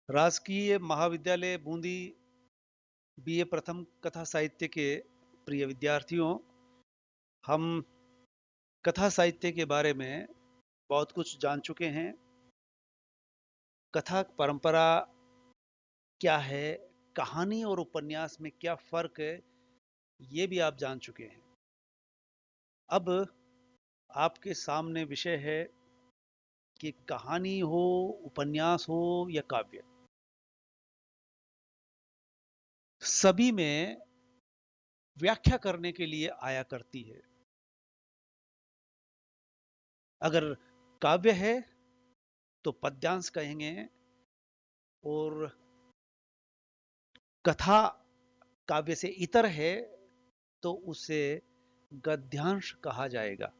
राजकीय महाविद्यालय बूंदी बीए प्रथम कथा साहित्य के प्रिय विद्यार्थियों, हम कथा साहित्य के बारे में बहुत कुछ जान चुके हैं। कथा परंपरा क्या है, कहानी और उपन्यास में क्या फर्क है, ये भी आप जान चुके हैं। अब आपके सामने विषय है कि कहानी हो, उपन्यास हो या काव्य, सभी में व्याख्या करने के लिए आया करती है। अगर काव्य है तो पद्यांश कहेंगे, और कथा काव्य से इतर है तो उसे गद्यांश कहा जाएगा।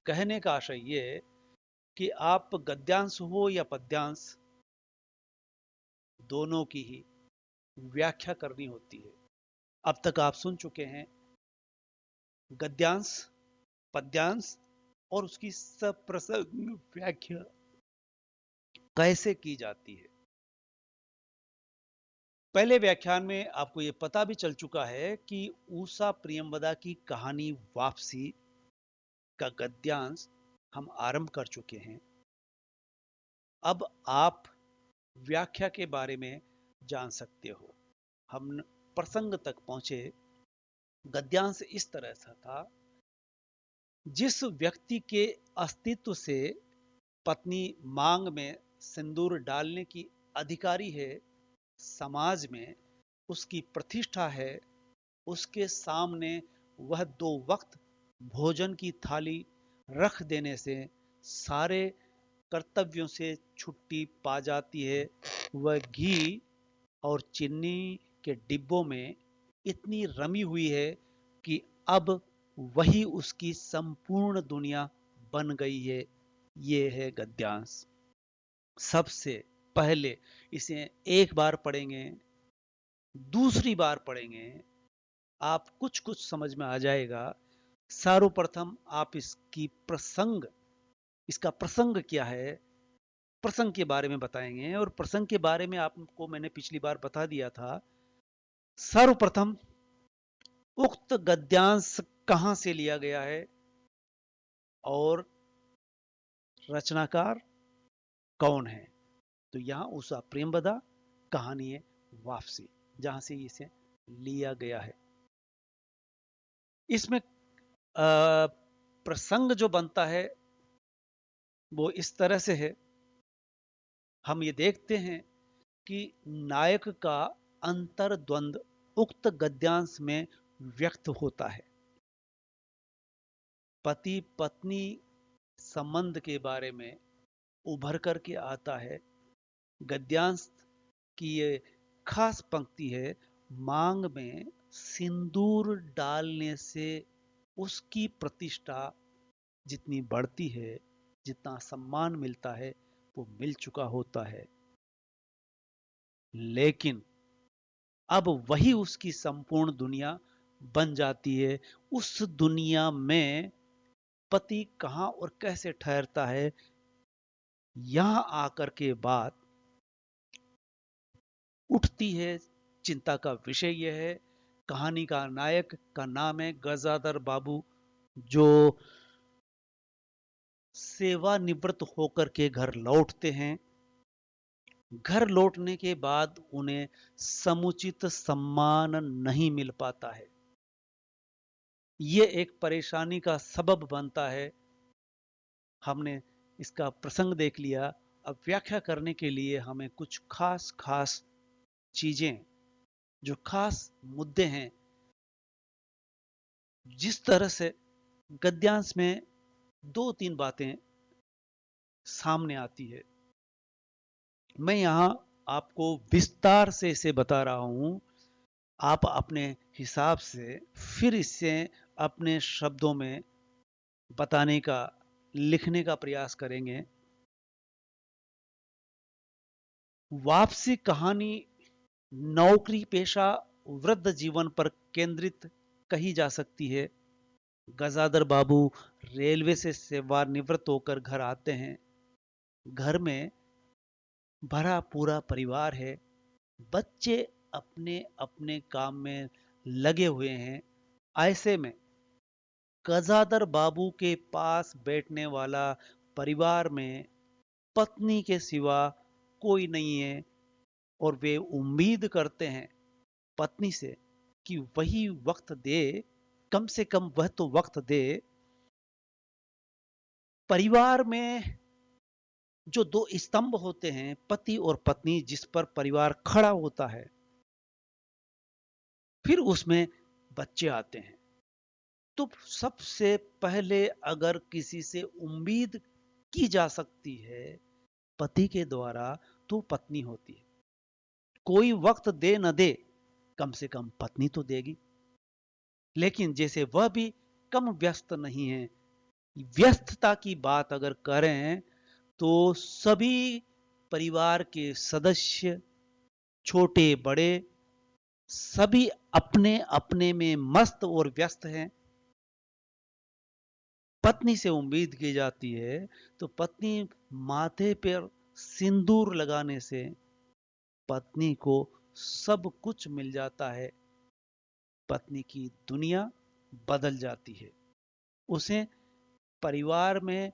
कहने का आशय ये कि आप गद्यांश हो या पद्यांश, दोनों की ही व्याख्या करनी होती है। अब तक आप सुन चुके हैं गद्यांश, पद्यांश और उसकी सप्रसंग व्याख्या कैसे की जाती है। पहले व्याख्यान में आपको यह पता भी चल चुका है कि ऊषा प्रियंवदा की कहानी वापसी का गद्यांश हम आरंभ कर चुके हैं। अब आप व्याख्या के बारे में जान सकते हो। हम प्रसंग तक पहुंचे। गद्यांश इस तरह से था, जिस व्यक्ति के अस्तित्व से पत्नी मांग में सिंदूर डालने की अधिकारी है, समाज में उसकी प्रतिष्ठा है, उसके सामने वह 2 वक्त भोजन की थाली रख देने से सारे कर्तव्यों से छुट्टी पा जाती है। वह घी और चीनी के डिब्बों में इतनी रमी हुई है कि अब वही उसकी संपूर्ण दुनिया बन गई है। ये है गद्यांश। सबसे पहले इसे एक बार पढ़ेंगे, दूसरी बार पढ़ेंगे, आप कुछ कुछ समझ में आ जाएगा। सर्वप्रथम आप इसका प्रसंग क्या है, प्रसंग के बारे में बताएंगे। और प्रसंग के बारे में आपको मैंने पिछली बार बता दिया था। सर्वप्रथम उक्त गद्यांश कहां से लिया गया है और रचनाकार कौन है। तो यहां उषा प्रेमवदा कहानी है वापसी, जहां से इसे लिया गया है। इसमें प्रसंग जो बनता है वो इस तरह से है। हम ये देखते हैं कि नायक का अंतर्द्वंद उक्त गद्यांश में व्यक्त होता है। पति पत्नी संबंध के बारे में उभर करके आता है। गद्यांश की ये खास पंक्ति है, मांग में सिंदूर डालने से उसकी प्रतिष्ठा जितनी बढ़ती है, जितना सम्मान मिलता है, वो मिल चुका होता है। लेकिन अब वही उसकी संपूर्ण दुनिया बन जाती है। उस दुनिया में पति कहां और कैसे ठहरता है, यहां आकर के बात उठती है। चिंता का विषय यह है, कहानी का नायक का नाम है गजादर बाबू, जो सेवानिवृत्त होकर के घर लौटते हैं। घर लौटने के बाद उन्हें समुचित सम्मान नहीं मिल पाता है। ये एक परेशानी का सबब बनता है। हमने इसका प्रसंग देख लिया। अब व्याख्या करने के लिए हमें कुछ खास खास चीजें, जो खास मुद्दे हैं, जिस तरह से गद्यांश में 2-3 बातें सामने आती है, मैं यहां आपको विस्तार से इसे बता रहा हूं। आप अपने हिसाब से फिर इसे अपने शब्दों में बताने का, लिखने का प्रयास करेंगे। वापसी कहानी नौकरी पेशा वृद्ध जीवन पर केंद्रित कही जा सकती है। गजादर बाबू रेलवे से सेवानिवृत्त होकर घर आते हैं। घर में भरा पूरा परिवार है, बच्चे अपने अपने काम में लगे हुए हैं। ऐसे में गजादर बाबू के पास बैठने वाला परिवार में पत्नी के सिवा कोई नहीं है, और वे उम्मीद करते हैं पत्नी से कि वही वक्त दे, कम से कम वह तो वक्त दे। परिवार में जो दो स्तंभ होते हैं, पति और पत्नी, जिस पर परिवार खड़ा होता है, फिर उसमें बच्चे आते हैं। तो सबसे पहले अगर किसी से उम्मीद की जा सकती है पति के द्वारा, तो पत्नी होती है। कोई वक्त दे न दे, कम से कम पत्नी तो देगी। लेकिन जैसे वह भी कम व्यस्त नहीं है, व्यस्तता की बात अगर करें तो सभी परिवार के सदस्य, छोटे बड़े, सभी अपने अपने में मस्त और व्यस्त हैं। पत्नी से उम्मीद की जाती है तो पत्नी माथे पर सिंदूर लगाने से पत्नी को सब कुछ मिल जाता है। पत्नी की दुनिया बदल जाती है। उसे परिवार में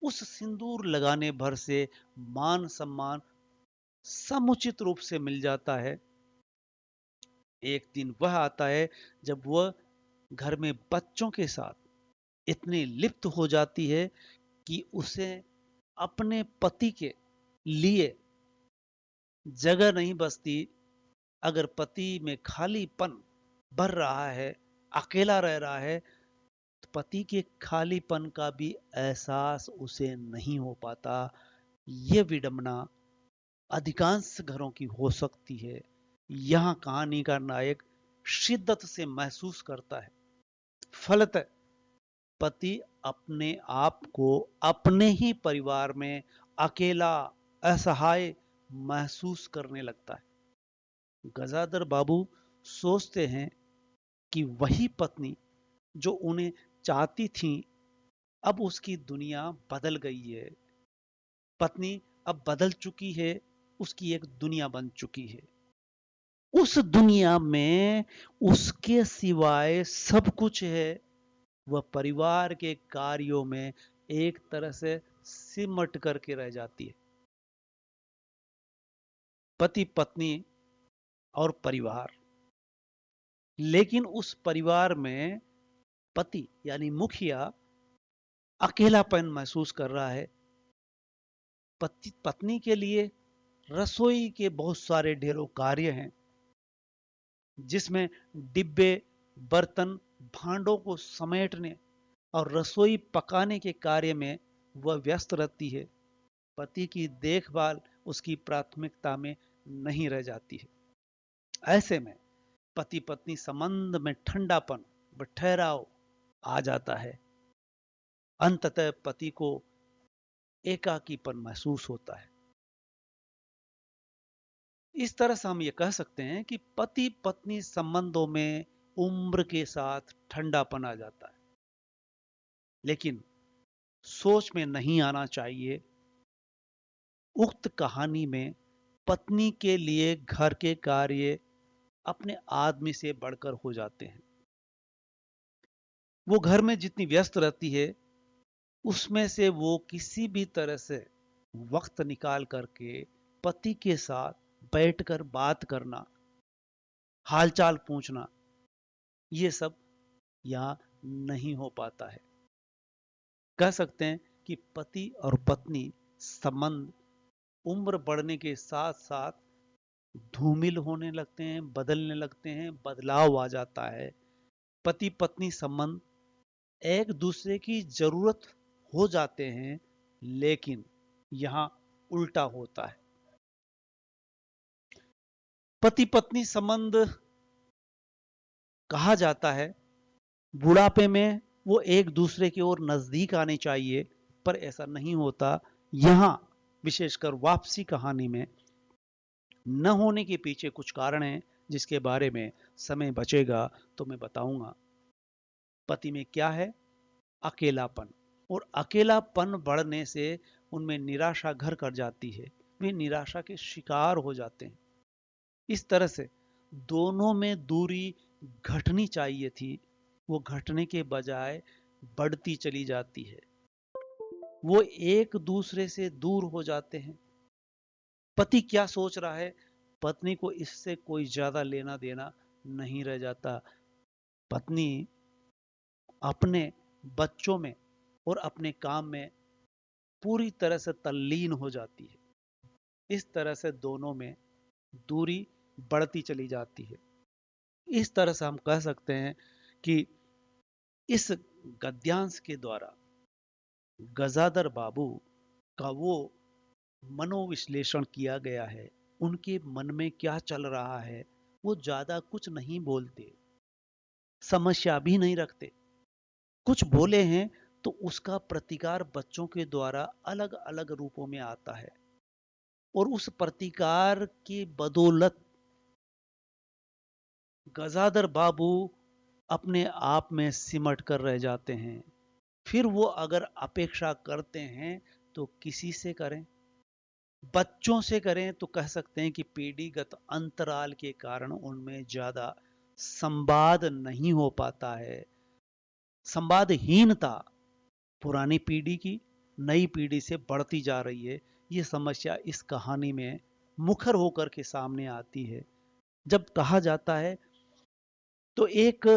उस सिंदूर लगाने भर से मान सम्मान समुचित रूप से मिल जाता है। एक दिन वह आता है जब वह घर में बच्चों के साथ इतनी लिप्त हो जाती है कि उसे अपने पति के लिए जगह नहीं बचती। अगर पति में खालीपन भर रहा है, अकेला रह रहा है, तो पति के खालीपन का भी एहसास उसे नहीं हो पाता। यह विडंबना अधिकांश घरों की हो सकती है। यहां कहानी का नायक शिद्दत से महसूस करता है। फलतः पति अपने आप को अपने ही परिवार में अकेला, असहाय महसूस करने लगता है। गजादर बाबू सोचते हैं कि वही पत्नी जो उन्हें चाहती थी, अब उसकी दुनिया बदल गई है। पत्नी अब बदल चुकी है, उसकी एक दुनिया बन चुकी है। उस दुनिया में उसके सिवाय सब कुछ है। वह परिवार के कार्यों में एक तरह से सिमट करके रह जाती है। पति पत्नी और परिवार, लेकिन उस परिवार में पति यानी मुखिया अकेलापन महसूस कर रहा है। पति पत्नी के लिए रसोई के बहुत सारे ढेरों कार्य हैं, जिसमें डिब्बे, बर्तन, भांडों को समेटने और रसोई पकाने के कार्य में वह व्यस्त रहती है। पति की देखभाल उसकी प्राथमिकता में नहीं रह जाती है। ऐसे में पति पत्नी संबंध में ठंडापन व ठहराव आ जाता है। अंततः पति को एकाकीपन महसूस होता है। इस तरह से हम ये कह सकते हैं कि पति पत्नी संबंधों में उम्र के साथ ठंडापन आ जाता है। लेकिन सोच में नहीं आना चाहिए, उक्त कहानी में पत्नी के लिए घर के कार्य अपने आदमी से बढ़कर हो जाते हैं। वो घर में जितनी व्यस्त रहती है, उसमें से वो किसी भी तरह से वक्त निकाल करके पति के साथ बैठकर बात करना, हालचाल पूछना, ये सब यहां नहीं हो पाता है। कह सकते हैं कि पति और पत्नी संबंध उम्र बढ़ने के साथ साथ धूमिल होने लगते हैं, बदलने लगते हैं, बदलाव आ जाता है। पति पत्नी संबंध एक दूसरे की जरूरत हो जाते हैं, लेकिन यहां उल्टा होता है। पति पत्नी संबंध कहा जाता है, बुढ़ापे में वो एक दूसरे की ओर नजदीक आने चाहिए, पर ऐसा नहीं होता। यहां विशेषकर वापसी कहानी में न होने के पीछे कुछ कारण हैं, जिसके बारे में समय बचेगा तो मैं बताऊंगा। पति में क्या है? अकेलापन, और अकेलापन बढ़ने से उनमें निराशा घर कर जाती है। भी निराशा के शिकार हो जाते हैं। इस तरह से दोनों में दूरी घटनी चाहिए थी, वो घटने के बजाय बढ़ती चली जाती है। वो एक दूसरे से दूर हो जाते हैं। पति क्या सोच रहा है, पत्नी को इससे कोई ज्यादा लेना देना नहीं रह जाता। पत्नी अपने बच्चों में और अपने काम में पूरी तरह से तल्लीन हो जाती है। इस तरह से दोनों में दूरी बढ़ती चली जाती है। इस तरह से हम कह सकते हैं कि इस गद्यांश के द्वारा गजादर बाबू का वो मनोविश्लेषण किया गया है। उनके मन में क्या चल रहा है, वो ज्यादा कुछ नहीं बोलते, समस्या भी नहीं रखते। कुछ बोले हैं तो उसका प्रतिकार बच्चों के द्वारा अलग अलग रूपों में आता है, और उस प्रतिकार की बदौलत गजादर बाबू अपने आप में सिमट कर रह जाते हैं। फिर वो अगर अपेक्षा करते हैं तो किसी से करें, बच्चों से करें तो कह सकते हैं कि पीढ़ीगत अंतराल के कारण उनमें ज्यादा संवाद नहीं हो पाता है। संवादहीनता पुरानी पीढ़ी की नई पीढ़ी से बढ़ती जा रही है। ये समस्या इस कहानी में मुखर होकर के सामने आती है। जब कहा जाता है तो एक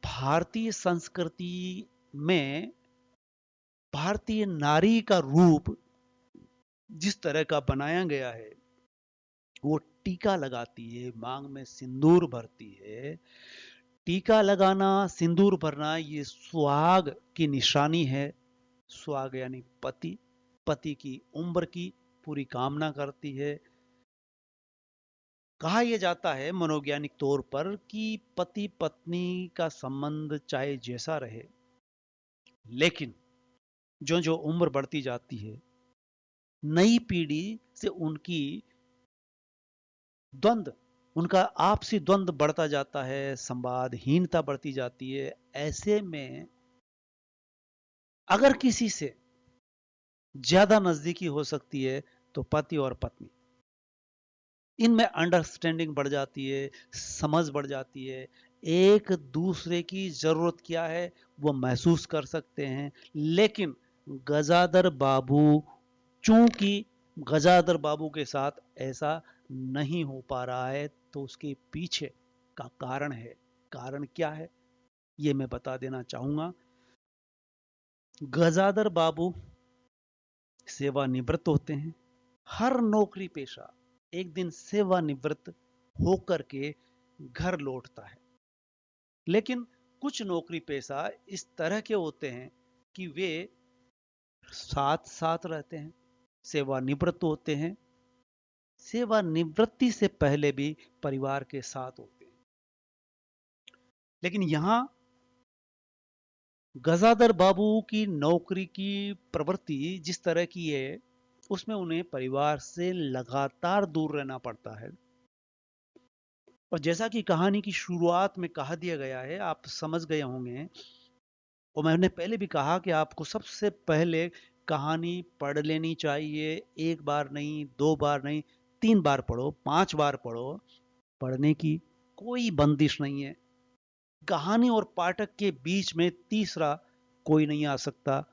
भारतीय संस्कृति में भारतीय नारी का रूप जिस तरह का बनाया गया है, वो टीका लगाती है, मांग में सिंदूर भरती है। टीका लगाना, सिंदूर भरना, ये सुहाग की निशानी है। सुहाग यानी पति, पति की उम्र की पूरी कामना करती है। कहा यह जाता है मनोवैज्ञानिक तौर पर कि पति पत्नी का संबंध चाहे जैसा रहे, लेकिन जो जो उम्र बढ़ती जाती है, नई पीढ़ी से उनकी द्वंद्व, उनका आपसी द्वंद्व बढ़ता जाता है, संवादहीनता बढ़ती जाती है। ऐसे में अगर किसी से ज्यादा नजदीकी हो सकती है तो पति और पत्नी, इनमें अंडरस्टैंडिंग बढ़ जाती है, समझ बढ़ जाती है। एक दूसरे की जरूरत क्या है वो महसूस कर सकते हैं। लेकिन गजादर बाबू, चूंकि गजादर बाबू के साथ ऐसा नहीं हो पा रहा है, तो उसके पीछे का कारण है। कारण क्या है ये मैं बता देना चाहूंगा। गजादर बाबू सेवानिवृत्त होते हैं। हर नौकरी पेशा एक दिन सेवानिवृत्त होकर के घर लौटता है, लेकिन कुछ नौकरी पेशा इस तरह के होते हैं कि वे साथ साथ रहते हैं, सेवानिवृत्त होते हैं, सेवानिवृत्ति से पहले भी परिवार के साथ होते हैं। लेकिन यहां गजादर बाबू की नौकरी की प्रवृत्ति जिस तरह की है, उसमें उन्हें परिवार से लगातार दूर रहना पड़ता है। और जैसा कि कहानी की शुरुआत में कहा दिया गया है, आप समझ गए होंगे, और मैंने पहले भी कहा कि आपको सबसे पहले कहानी पढ़ लेनी चाहिए। एक बार नहीं, दो बार नहीं, 3 बार पढ़ो, 5 बार पढ़ो। पढ़ने की कोई बंदिश नहीं है। कहानी और पाठक के बीच में तीसरा कोई नहीं आ सकता।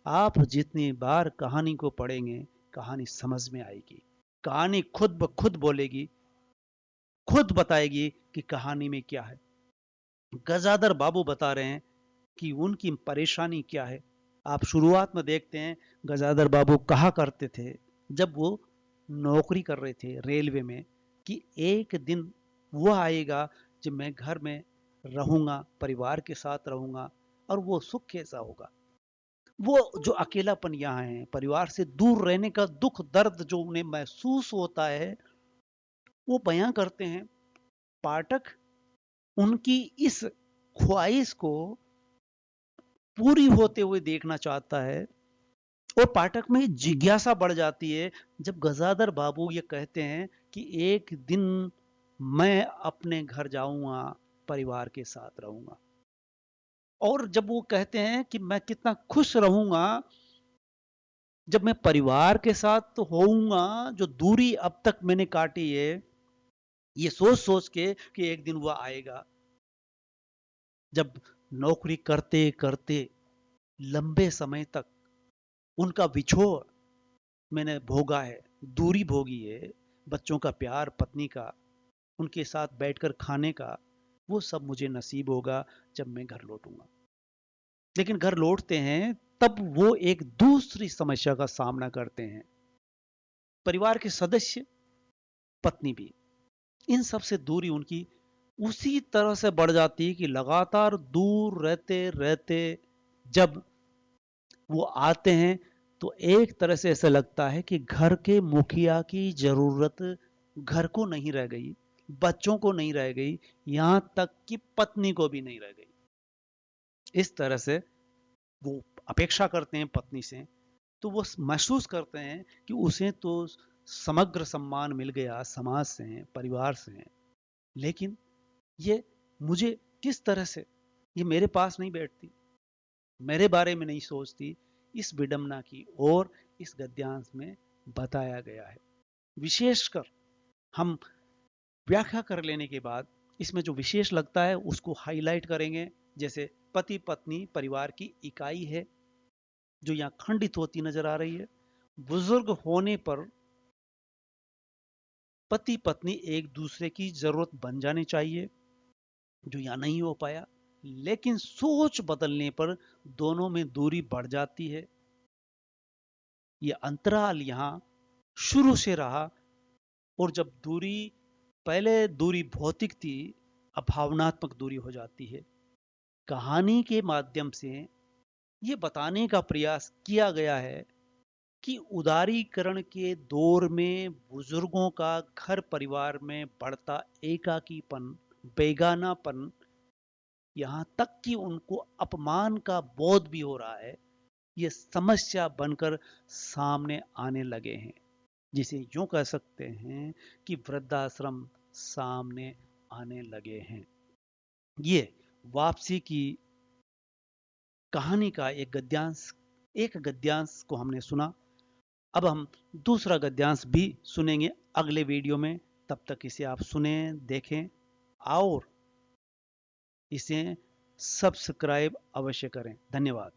आप जितनी बार कहानी को पढ़ेंगे, कहानी समझ में आएगी। कहानी खुद ब खुद बोलेगी, खुद बताएगी कि कहानी में क्या है। गजादर बाबू बता रहे हैं कि उनकी परेशानी क्या है। आप शुरुआत में देखते हैं गजादर बाबू कहा करते थे जब वो नौकरी कर रहे थे रेलवे में, कि एक दिन वो आएगा जब मैं घर में रहूंगा, परिवार के साथ रहूंगा, और वो सुख कैसा होगा। वो जो अकेलापन यहाँ है, परिवार से दूर रहने का दुख दर्द जो उन्हें महसूस होता है, वो बयां करते हैं। पाठक उनकी इस ख्वाहिश को पूरी होते हुए देखना चाहता है, और पाठक में जिज्ञासा बढ़ जाती है जब गजादर बाबू ये कहते हैं कि एक दिन मैं अपने घर जाऊंगा, परिवार के साथ रहूंगा। और जब वो कहते हैं कि मैं कितना खुश रहूंगा जब मैं परिवार के साथ तो होऊंगा, जो दूरी अब तक मैंने काटी है, ये सोच सोच के कि एक दिन वो आएगा, जब नौकरी करते करते लंबे समय तक उनका विछोह मैंने भोगा है, दूरी भोगी है, बच्चों का प्यार, पत्नी का, उनके साथ बैठकर खाने का, वो सब मुझे नसीब होगा जब मैं घर लौटूंगा। लेकिन घर लौटते हैं तब वो एक दूसरी समस्या का सामना करते हैं। परिवार के सदस्य, पत्नी भी, इन सब से दूरी उनकी उसी तरह से बढ़ जाती है कि लगातार दूर रहते रहते जब वो आते हैं तो एक तरह से ऐसा लगता है कि घर के मुखिया की जरूरत घर को नहीं रह गई, बच्चों को नहीं रह गई, यहां तक कि पत्नी को भी नहीं रह गई। इस तरह से वो अपेक्षा करते हैं पत्नी से, तो वो महसूस करते हैं कि उसे तो समग्र सम्मान मिल गया समाज से, परिवार से, लेकिन ये मुझे किस तरह से, ये मेरे पास नहीं बैठती, मेरे बारे में नहीं सोचती। इस विडंबना की और इस गद्यांश में बताया गया है। विशेषकर हम व्याख्या कर लेने के बाद इसमें जो विशेष लगता है उसको हाईलाइट करेंगे। जैसे पति पत्नी परिवार की इकाई है, जो यहाँ खंडित होती नजर आ रही है। बुजुर्ग होने पर पति पत्नी एक दूसरे की जरूरत बन जानी चाहिए, जो यहाँ नहीं हो पाया। लेकिन सोच बदलने पर दोनों में दूरी बढ़ जाती है। ये अंतराल यहाँ शुरू से रहा, और जब दूरी, पहले दूरी भौतिक थी, अब भावनात्मक दूरी हो जाती है। कहानी के माध्यम से ये बताने का प्रयास किया गया है कि उदारीकरण के दौर में बुजुर्गों का घर परिवार में बढ़ता एकाकीपन, बेगानापन, यहां तक कि उनको अपमान का बोध भी हो रहा है, ये समस्या बनकर सामने आने लगे हैं। जिसे यूं कह सकते हैं कि वृद्धाश्रम सामने आने लगे हैं। ये वापसी की कहानी का एक गद्यांश को हमने सुना। अब हम दूसरा गद्यांश भी सुनेंगे अगले वीडियो में। तब तक इसे आप सुने, देखें और इसे सब्सक्राइब अवश्य करें। धन्यवाद।